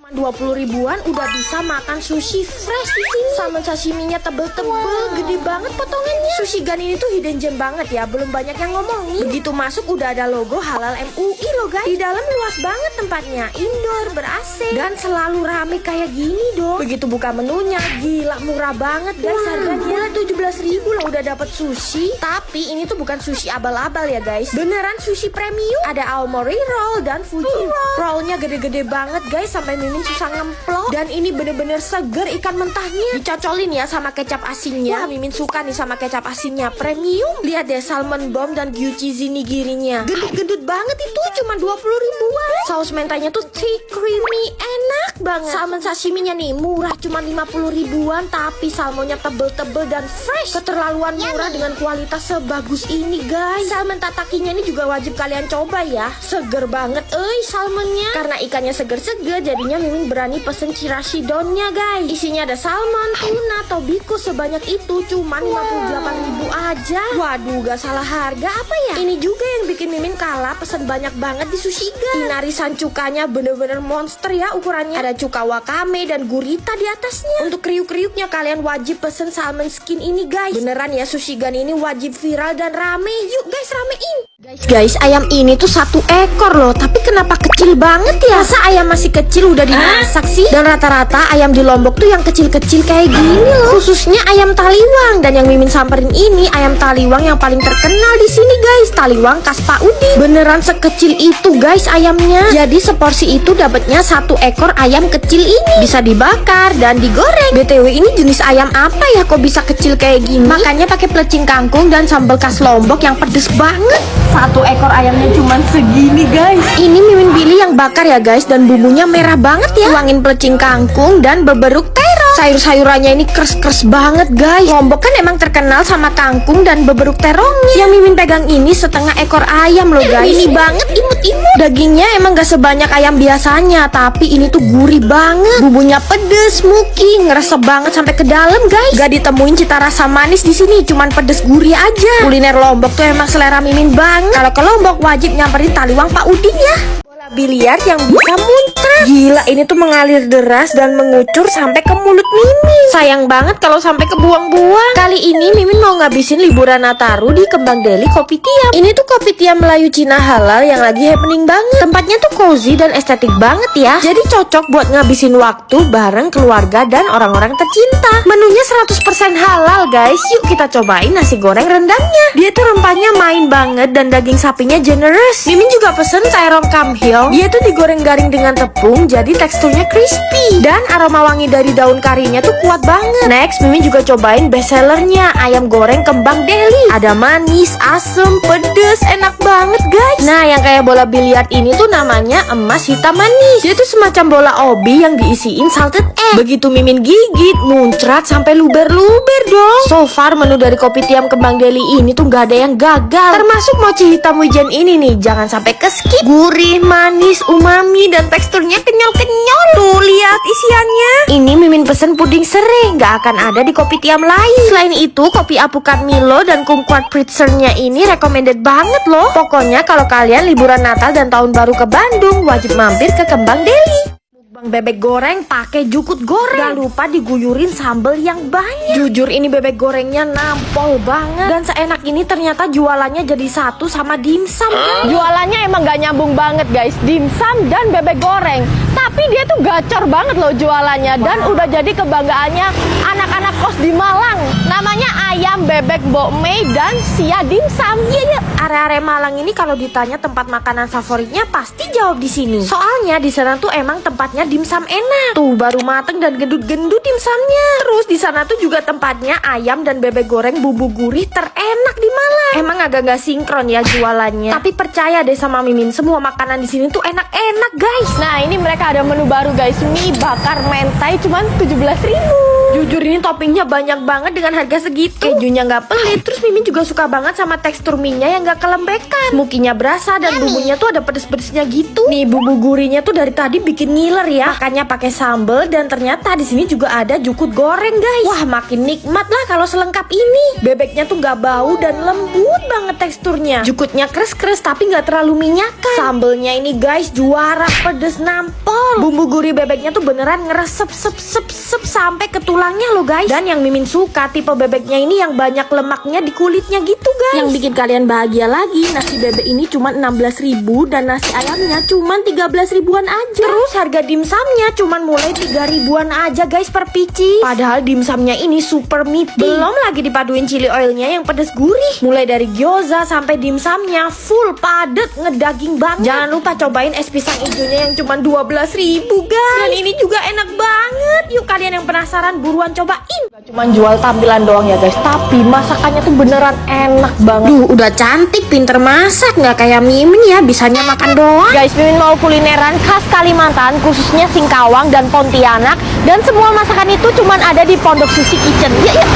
Cuma 20 ribuan udah bisa makan sushi fresh di sini. Salmon sashiminya tebel-tebel, gede banget potongannya. Sushi Gun ini tuh hidden gem banget ya, belum banyak yang ngomongin. Begitu masuk udah ada logo halal MUI loh guys. Di dalam luas banget tempatnya, indoor, ber-AC, dan selalu rame kayak gini dong. Begitu buka menunya, gila murah banget guys. Harganya 17.000 lah udah dapet sushi. Tapi ini tuh bukan sushi abal-abal ya guys, beneran sushi premium. Ada Aomori roll dan Fuji roll. Rollnya gede-gede banget guys, sampai Mimin susah ngemplok. Dan ini bener-bener seger ikan mentahnya. Dicocolin ya sama kecap asinnya. Wah, Mimin suka nih sama kecap asinnya, premium. Lihat deh salmon bomb dan gyuchizi nigirinya, gendut-gendut banget itu, cuma 20 ribuan. Saus mentanya tuh thick, creamy, enak banget. Salmon sashiminya nih murah, cuma 50 ribuan. Tapi salmonnya tebel-tebel dan fresh. Keterlaluan murah dengan kualitas sebagus ini guys. Salmon tatakinya ini juga wajib kalian coba ya. Seger banget salmonnya. Karena ikannya seger-seger, jadinya Mimin berani pesen chirashi donnya guys. Isinya ada salmon, tuna, tobiko sebanyak itu, cuma 58.000 aja. Waduh, gak salah harga apa ya? Ini juga yang bikin Mimin kalah, pesen banyak banget di Sushi Gun. Inarisan cukanya bener-bener monster ya ukurannya. Ada cuka wakame dan gurita di atasnya. Untuk kriuk-kriuknya kalian wajib pesen salmon skin ini guys. Beneran ya, Sushi Gun ini wajib viral dan rame. Yuk guys, ramein. Guys, ayam ini tuh 1 ekor loh, tapi kenapa kecil banget ya? Masa ayam masih kecil udah dimasak sih? Dan rata-rata ayam di Lombok tuh yang kecil-kecil kayak gini loh. Khususnya ayam taliwang. Dan yang Mimin samperin ini ayam taliwang yang paling terkenal di sini guys, taliwang khas Pak Udin. Beneran sekecil itu guys ayamnya. Jadi seporsi itu dapatnya 1 ekor ayam kecil ini. Bisa dibakar dan digoreng. BTW ini jenis ayam apa ya kok bisa kecil kayak gini? Makanya pakai plecing kangkung dan sambal khas Lombok yang pedes banget. 1 ekor ayamnya cuman segini guys. Ini Mimin pilih yang bakar ya guys, dan bumbunya merah banget ya. Tuangin plecing kangkung dan beberuk terong. Sayur-sayurannya ini kres-kres banget guys. Lombok kan emang terkenal sama kangkung dan beberuk terongnya. Yang Mimin pegang ini setengah ekor ayam loh guys. Ini banget, imut-imut. Dagingnya emang gak sebanyak ayam biasanya, tapi ini tuh gurih banget. Bumbunya pedes, smoky, ngeresep banget sampai ke dalam guys. Gak ditemuin cita rasa manis di sini, cuman pedes gurih aja. Kuliner Lombok tuh emang selera Mimin banget. Kalau ke Lombok wajib nyamperin taliwang Pak Udin ya. Bola biliar yang bisa muncrat. Gila, ini tuh mengalir deras dan mengucur sampai ke mulut Mimin. Sayang banget kalau sampai kebuang-buang. Kali ini Mimin mau ngabisin liburan Nataru di Kembang Deli Kopitiam. Ini tuh Kopitiam Melayu Cina halal yang lagi happening banget. Tempatnya tuh cozy dan estetik banget ya. Jadi cocok buat ngabisin waktu bareng keluarga dan orang-orang tercinta. Menunya 100% halal guys. Yuk kita cobain nasi goreng rendangnya. Dia tuh rempahnya main banget dan daging sapinya generous. Mimin juga pesen terong kamhyong. Dia tuh digoreng garing dengan tepung, jadi teksturnya crispy. Dan aroma wangi dari daun karinya tuh kuat banget. Next, Mimin juga cobain best sellernya, ayam goreng Kembang Deli. Ada manis, asem, pedes, enak banget guys. Nah, yang kayak bola biliar ini tuh namanya emas hitam manis. Dia tuh semacam bola obi yang diisiin salted egg. Begitu Mimin gigit, muncrat sampai luber-luber dong. So far menu dari Kopitiam Kembang Deli ini tuh gak ada yang gagal. Termasuk mochi hitam wijen ini nih, jangan sampai ke skip. Gurih, manis, umami, dan teksturnya kenyal-kenyal. Tuh lihat isiannya. Ini Mimin pesen puding sering, gak akan ada di Kopitiam lain. Selain itu, kopi apukat Milo dan kumquat pretzernya ini recommended banget loh. Pokoknya kalau kalian liburan Natal dan Tahun Baru ke Bandung, wajib mampir ke Kembang Deli. Mukbang bebek goreng pakai jukut goreng. Jangan lupa diguyurin sambal yang banyak. Jujur ini bebek gorengnya nampol banget. Dan seenak ini ternyata jualannya jadi satu sama dimsum. Jualannya emang gak nyambung banget guys, dimsum dan bebek goreng. Tapi dia tuh gacor banget loh jualannya. Dan udah jadi kebanggaannya anak-anak kos di Malang. Namanya ayam bebek Mbok Mei dan Sia dimsum. Iya, area-area Malang ini kalau ditanya tempat makanan favoritnya pasti jawab di sini. Soalnya di sana tuh emang tempatnya dimsum enak. Tuh baru mateng dan gendut-gendut dimsumnya. Terus di sana tuh juga tempatnya ayam dan bebek goreng bumbu gurih terenak di Malang. Emang agak gak sinkron ya jualannya. Tapi percaya deh sama Mimin, semua makanan di sini tuh enak-enak guys. Nah ini mereka ada menu baru guys, mie bakar mentai cuman 17.000. Jujur ini toppingnya banyak banget dengan harga segitu. Kejunya nggak pelit, terus Mimin juga suka banget sama tekstur mie-nya yang nggak kelembekan. Smoky-nya berasa dan bumbunya tuh ada pedes-pedesnya gitu. Nih bumbu gurihnya tuh dari tadi bikin ngiler ya. Makanya pakai sambal dan ternyata di sini juga ada jukut goreng guys. Wah makin nikmat lah kalau selengkap ini. Bebeknya tuh nggak bau dan lembut banget teksturnya. Jukutnya kres-kres tapi nggak terlalu minyakan. Sambelnya ini guys juara pedes nampol. Bumbu gurih bebeknya tuh beneran ngeresep sep sampai ke tulangnya loh guys. Dan yang Mimin suka tipe bebeknya ini yang banyak lemaknya di kulitnya gitu guys. Yang bikin kalian bahagia lagi, nasi bebek ini cuma 16.000 dan nasi ayamnya cuma 13 ribuan aja. Terus harga dimsumnya cuma mulai 3 ribuan aja guys per picis. Padahal dimsumnya ini super meaty. Belum lagi dipaduin chili oilnya yang pedes gurih. Mulai dari gyoza sampai dimsumnya full padet ngedaging banget. Jangan lupa cobain es pisang hijaunya yang cuma 12.000 guys. Dan ini juga enak banget. Yuk kalian yang penasaran buruan cobain. Gak cuma jual tampilan doang ya guys, tapi masakannya tuh beneran enak banget. Duh udah cantik, pinter masak, nggak kayak Mimin ya bisanya makan doang. Guys, Mimin mau kulineran khas Kalimantan, khususnya Singkawang dan Pontianak. Dan semua masakan itu cuman ada di Pondok Sushi Kitchen. Yuk.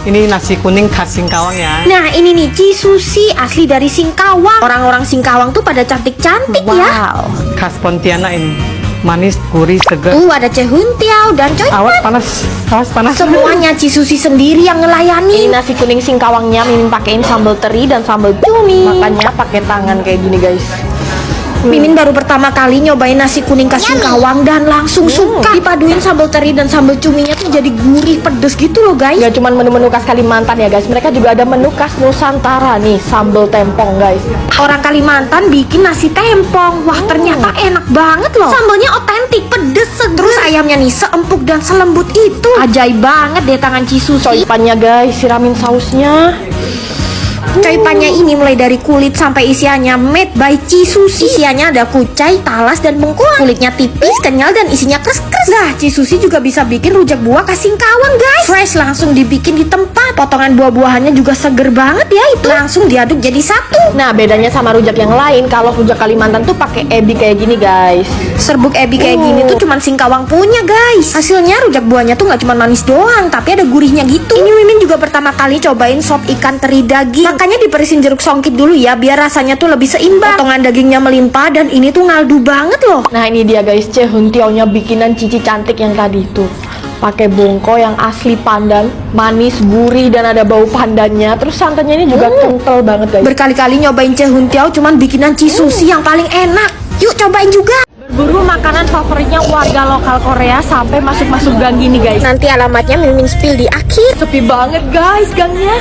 Ini nasi kuning khas Singkawang ya. Nah ini nih Cisusi asli dari Singkawang. Orang-orang Singkawang tuh pada cantik-cantik ya. Khas Pontianak ini. Manis, gurih, segar. Ada cehuntiao dan coy. Awas panas, awas panas. Semuanya Cisusi sendiri yang Ini ngelayani. nasi kuning Singkawangnya Mimin pakein sambal teri dan sambal cumi. Makanya pakai tangan kayak gini guys. Mimin baru pertama kali nyobain nasi kuning khas Singkawang dan langsung suka. Dipaduin sambal teri dan sambal cuminya tuh jadi gurih pedes gitu loh guys. Gak cuma menu-menu khas Kalimantan ya guys, mereka juga ada menu khas Nusantara nih, sambal tempong guys. Orang Kalimantan bikin nasi tempong. Wah ternyata enak banget loh. Sambalnya otentik, pedes, seger. Terus ayamnya nih seempuk dan selembut itu. Ajaib banget deh tangan Cisusi. Coipannya guys, siramin sausnya. Coipannya ini mulai dari kulit sampai isiannya made by Cisusi. Isiannya ada kucai, talas, dan bengkuang. Kulitnya tipis, kenyal, dan isinya kres-kres. Nah, Cisusi juga bisa bikin rujak buah khas Singkawang guys. Fresh langsung dibikin di tempat. Potongan buah-buahannya juga seger banget ya itu. Langsung diaduk jadi satu. Nah bedanya sama rujak yang lain, kalau rujak Kalimantan tuh pakai ebi kayak gini guys. Serbuk ebi kayak gini tuh cuman Singkawang punya guys. Hasilnya rujak buahnya tuh nggak cuma manis doang, tapi ada gurihnya gitu. Ini Mimin juga pertama kali cobain sop ikan teri daging. Makanya diperisin jeruk songkit dulu ya, biar rasanya tuh lebih seimbang. Potongan dagingnya melimpah dan ini tuh ngaldu banget loh. Nah ini dia guys, cehuntiaunya bikinan Cici cantik yang tadi tuh. Pakai bongko yang asli pandan, manis, gurih, dan ada bau pandannya. Terus santannya ini juga kental banget guys. Berkali-kali nyobain cehuntiau cuman bikinan Cisusi yang paling enak. Yuk cobain juga. Berburu makanan favoritnya warga lokal Korea sampai masuk-masuk gang gini guys. Nanti alamatnya Mimin spill di akhir. Sepi banget guys gangnya.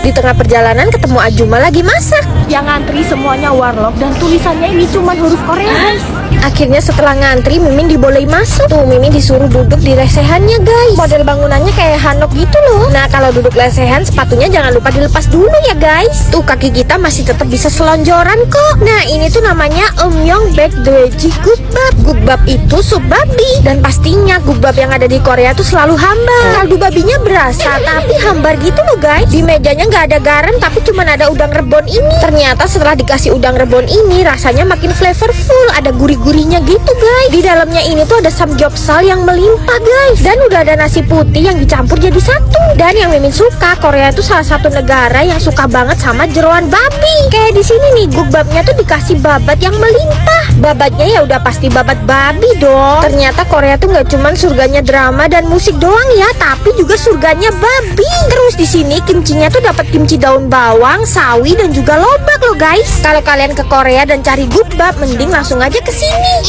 Di tengah perjalanan ketemu Ajuma lagi masak. Yang ngantri semuanya warlock dan tulisannya ini cuma huruf Korea guys. Akhirnya setelah ngantri Mimin dibolehin masuk. Tuh Mimin disuruh duduk di lesehannya guys. Model bangunannya kayak hanok gitu loh. Nah kalau duduk lesehan sepatunya jangan lupa dilepas dulu ya guys. Tuh kaki kita masih tetap bisa selonjoran kok. Nah ini tuh namanya Eumyeong Baek Dweji Gukbap. Gukbap itu sup babi. Dan pastinya gukbap yang ada di Korea tuh selalu hambar. Kaldu babinya berasa tapi hambar gitu loh guys. Di mejanya nggak ada garam tapi cuman ada udang rebon ini. Ternyata setelah dikasih udang rebon ini rasanya makin flavorful. Ada gurih-gurihnya gitu guys. Di dalamnya ini tuh ada samgyeopsal yang melimpah guys. Dan udah ada nasi putih yang dicampur jadi satu. Dan yang Mimin suka, Korea itu salah satu negara yang suka banget sama jeroan babi. Kayak di sini nih gukbapnya tuh dikasih babat yang melimpah. Babatnya ya udah pasti babat babi dong. Ternyata Korea tuh nggak cuman surganya drama dan musik doang ya, tapi juga surganya babi. Terus di sini kimchinya tuh dapat kimchi daun bawang, sawi, dan juga lobak loh guys. Kalau kalian ke Korea dan cari gukbap, mending langsung aja ke sini.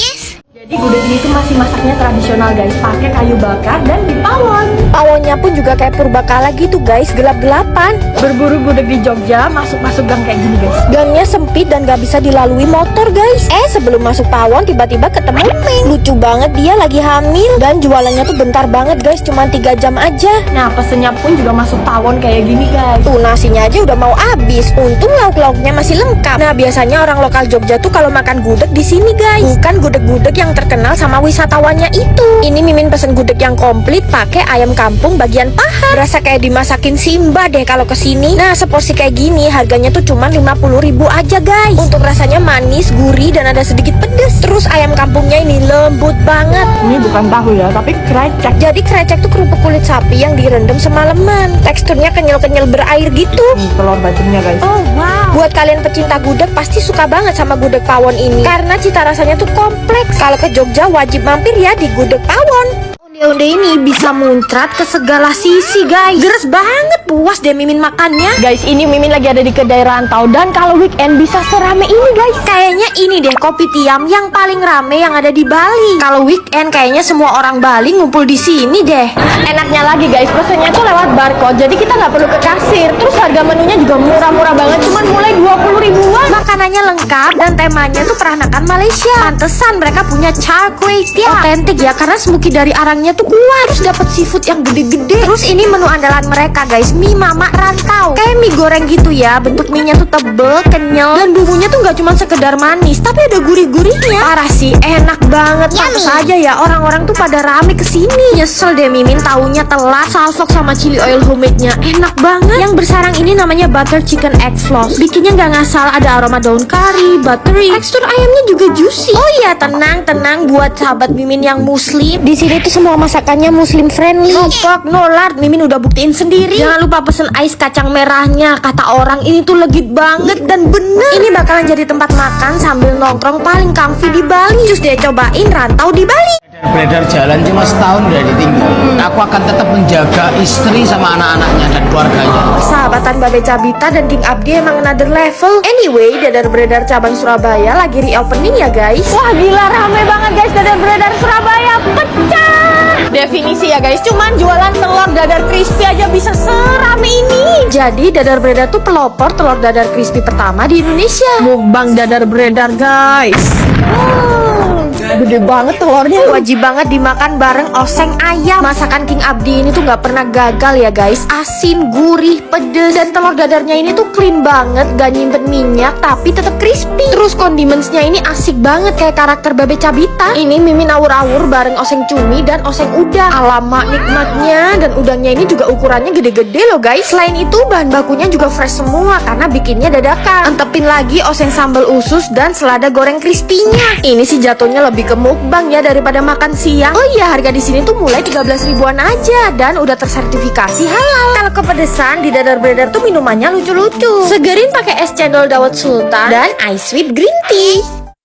Jadi gudeg ini tuh masih masaknya tradisional guys, pakai kayu bakar dan di pawon. Pawonnya pun juga kayak purbakala gitu guys, gelap-gelapan. Berburu gudeg di Jogja, masuk-masuk gang kayak gini guys. Gangnya sempit dan gak bisa dilalui motor guys. Sebelum masuk pawon tiba-tiba ketemu Meng. Lucu banget dia lagi hamil. Dan jualannya tuh bentar banget guys, cuma 3 jam aja. Nah pesennya pun juga masuk pawon kayak gini guys. Tuh nasinya aja udah mau habis. Untung lauk-lauknya masih lengkap. Nah biasanya orang lokal Jogja tuh kalau makan gudeg di sini guys. Bukan gudeg-gudeg yang terkenal sama wisatawannya itu. Ini Mimin pesen gudeg yang komplit pakai ayam kampung bagian paha. Berasa kayak dimasakin Simba deh kalau kesini. Nah, seporsi kayak gini harganya tuh cuma 50.000 aja guys. Untuk rasanya manis, gurih, dan ada sedikit pedes. Terus ayam kampungnya ini lembut banget. Ini bukan tahu ya, tapi krecek. Jadi krecek tuh kerupuk kulit sapi yang direndam semalaman. Teksturnya kenyal-kenyal berair gitu. Nih telur bacemnya guys. Oh wow. Buat kalian pecinta gudeg pasti suka banget sama gudeg pawon ini karena cita rasanya tuh kompleks. Kalau ke Jogja wajib mampir ya di gudeg pawon. Onde-onde ini bisa muncrat ke segala sisi guys. Deres banget, puas deh Mimin makannya. Guys, ini Mimin lagi ada di kedai rantau dan kalau weekend bisa serame ini guys. Kayaknya ini deh kopi tiam yang paling rame yang ada di Bali. Kalau weekend kayaknya semua orang Bali ngumpul di sini deh. Enaknya lagi guys, pesennya tuh lewat barcode, jadi kita nggak perlu ke kasir. Terus harga menunya juga murah-murah banget, cuman mulai 20 ribuan. Makanannya lengkap dan temanya tuh peranakan Malaysia. Pantesan mereka punya char kway teow. Otentik ya karena smoky dari arangnya tuh kuat. Terus dapat seafood yang gede-gede. Terus ini menu andalan mereka guys, mie mama rantau. Kayak mie goreng gitu ya, bentuk mie-nya tuh tebel, kenyal, dan bumbunya tuh nggak cuma sekedar manis, tapi ada gurih-gurihnya. Parah sih, enak banget. Pantes aja ya orang-orang tuh pada rame kesini. Nyesel deh Mimin taunya telat. Salsok sama chili oil homemade-nya enak banget. Yang bersarang ini namanya butter chicken egg floss. Bikinnya nggak ngasal, ada aroma daun kari, buttery. Tekstur ayamnya juga juicy. Oh iya, tenang buat sahabat Mimin yang muslim. Di sini tuh semua masakannya muslim friendly. No pork, no lard. Mimin udah buktiin sendiri. Jangan lupa pesen ais kacang merahnya. Kata orang ini tuh legit banget dan bener. Ini bakalan jadi tempat makan sambil nongkrong paling comfy di Bali. Cus deh cobain rantau di Bali. Beredar jalan cuma setahun udah ditinggal. Aku akan tetap menjaga istri sama anak-anaknya dan keluarganya. Sahabatan Babe Cabita dan King Abdi emang another level. Anyway, Dadar Beredar cabang Surabaya lagi reopening ya guys. Wah gila, rame banget guys, dadar beredar Surabaya pecah. Definisi ya guys, cuman jualan telur dadar crispy aja bisa serame ini. Jadi Dadar Beredar tuh pelopor telur dadar crispy pertama di Indonesia. Mukbang dadar beredar guys. Gede banget telurnya. Wajib banget dimakan bareng oseng ayam. Masakan King Abdi ini tuh nggak pernah gagal ya guys. Asin, gurih, pedes, dan telur dadarnya ini tuh clean banget, gak nyimpen minyak tapi tetap crispy. Terus condimentsnya ini asik banget kayak karakter Babe Cabita. Ini Mimin awur-awur bareng oseng cumi dan oseng udang. Alamak nikmatnya, dan udangnya ini juga ukurannya gede-gede loh guys. Selain itu bahan bakunya juga fresh semua karena bikinnya dadakan. Antepin lagi oseng sambal usus dan selada goreng crispy-nya. Ini sih jatuhnya lebih ke mukbang ya daripada makan siang. Oh iya, harga di sini tuh mulai 13 ribuan aja dan udah tersertifikasi halal. Kalau kepedesan di Dadar Beredar tuh minumannya lucu-lucu. Segerin pakai es cendol dawet sultan dan ice sweet green tea.